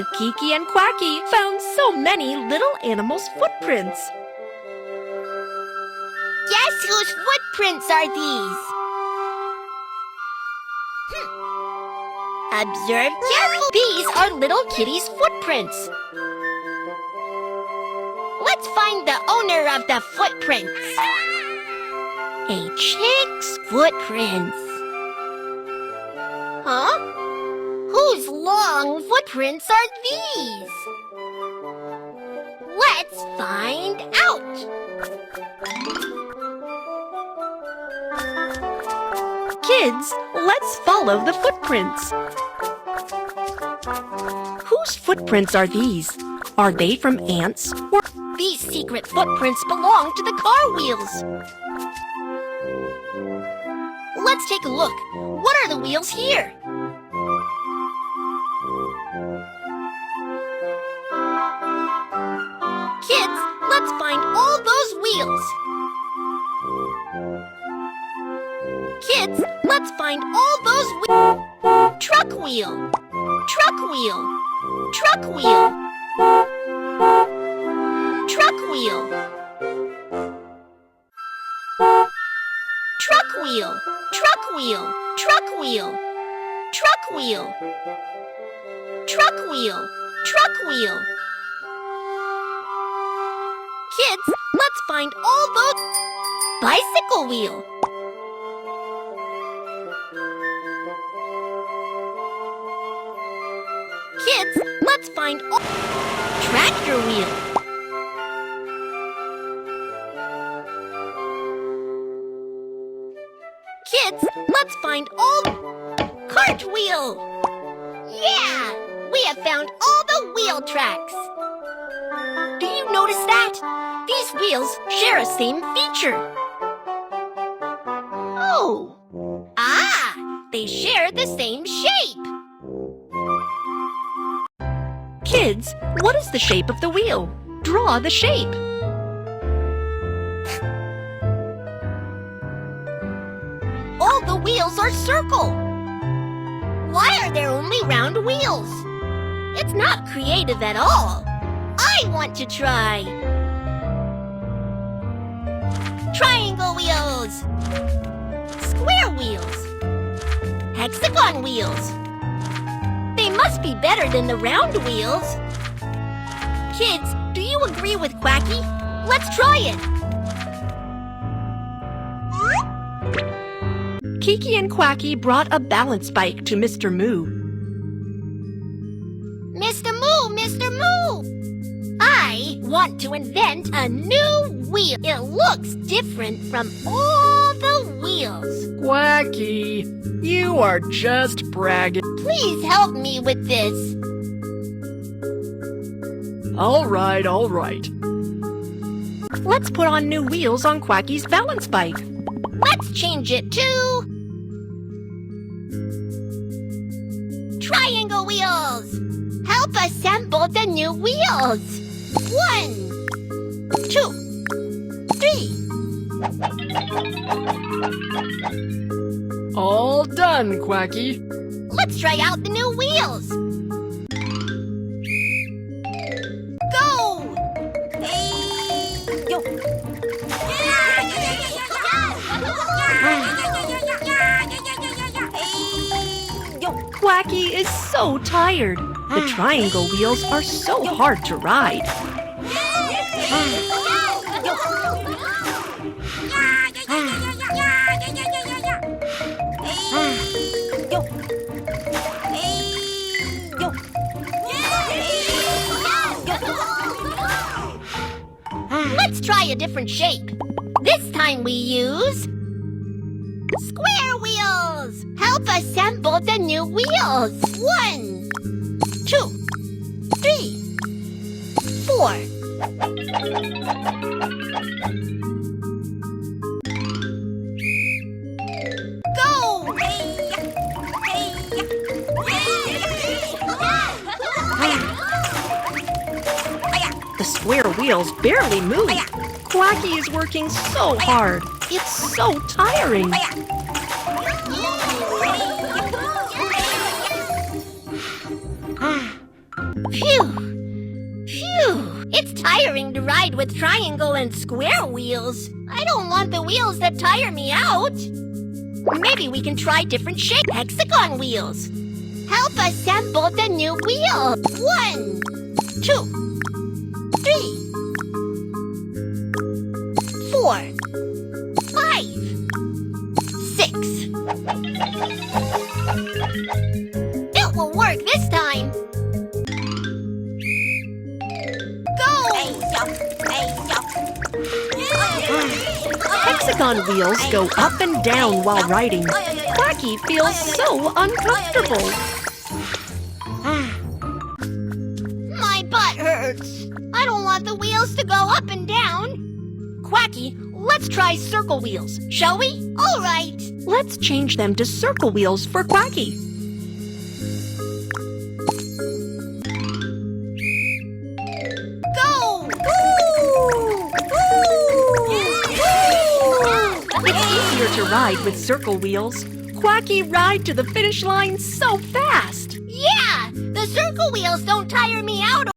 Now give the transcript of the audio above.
And Kiki and Quacky found so many little animals' footprints. Guess whose footprints are these? Observe carefully. These are little kitty's footprints. Let's find the owner of the footprints. A chick's footprints. Huh? Whose long footprints are these? Let's find out. Kids, let's follow the footprints. Whose footprints are these? Are they from ants or... These secret footprints belong to the car wheels. Let's take a look. What are the wheels here? Kids, let's find all those wheels. Kids, let's find all those wheels. Truck wheel. Truck wheel. Truck wheel. Truck wheel. Truck wheel. Truck wheel. Truck wheel. Truck wheel. Truck wheel. Truck wheel. Kids, let's find all those... Bicycle wheel. Kids, let's find all... Tractor wheel. Kids, let's find all... Cartwheel. Yeah! We have found all the wheel tracks. Do you notice that? These wheels share a same feature. Oh! Ah! They share the same shape. Kids, what is the shape of the wheel? Draw the shape. All the wheels are circle. Why are there only round wheels? It's not creative at all. I want to try. Triangle wheels. Square wheels. Hexagon wheels. They must be better than the round wheels. Kids, do you agree with Quacky? Let's try it. Kiki and Quacky brought a balance bike to Mr. Moo. Mr. Moo, Mr. Moo! I want to invent a new wheel. It looks different from all the wheels. Quacky, you are just bragging. Please help me with this. All right, all right. Let's put on new wheels on Quacky's balance bike. Let's change it to... Triangle wheels. Help assemble the new wheels. 1, 2, 3. All done, Quacky. Let's try out the new wheels. Go! Hey, yo. Quacky is so tired. The triangle wheels are so hard to ride. Let's try a different shape. This time we use square wheels. Help assemble the new wheels. 1, 2, 3, 4. Go! The square wheels barely move. Quacky is working so hard. It's so tiring. Phew! Phew! It's tiring to ride with triangle and square wheels. I don't want the wheels that tire me out. Maybe we can try different shape hexagon wheels. Help assemble the new wheel. 1, 2, 3, 4, 5, 6. It will work this time. Hexagon wheels go up and down while riding. Quacky feels so uncomfortable. My butt hurts. I don't want the wheels to go up and down. Quacky, let's try circle wheels, shall we? All right. Let's change them to circle wheels for Quacky. Go! It's easier to ride with circle wheels. Quacky ride to the finish line so fast. Yeah! The circle wheels don't tire me out